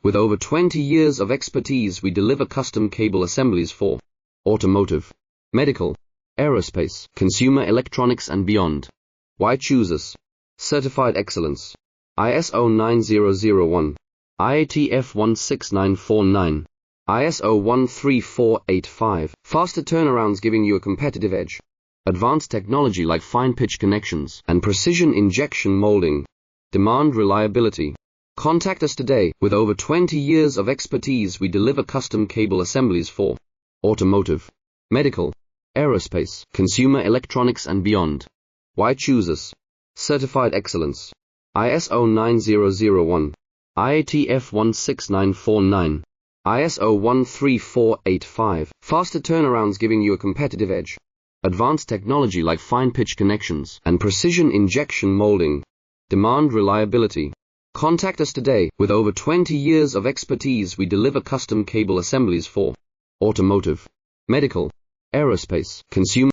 With over 20 years of expertise, we deliver custom cable assemblies for automotive, medical, aerospace, consumer electronics and beyond. Why choose us? Certified excellence. ISO 9001, IATF 16949, ISO 13485. Faster turnarounds giving you a competitive edge. Advanced technology like fine pitch connections and precision injection molding. Demand reliability. Contact us today. With over 20 years of expertise, we deliver custom cable assemblies for automotive, medical, aerospace, consumer electronics and beyond. Why choose us? Certified excellence. ISO 9001, IATF 16949, ISO 13485. Faster turnarounds giving you a competitive edge. Advanced technology like fine pitch connections and precision injection molding. Demand reliability. Contact us today. With over 20 years of expertise, we deliver custom cable assemblies for automotive, medical, aerospace, consumer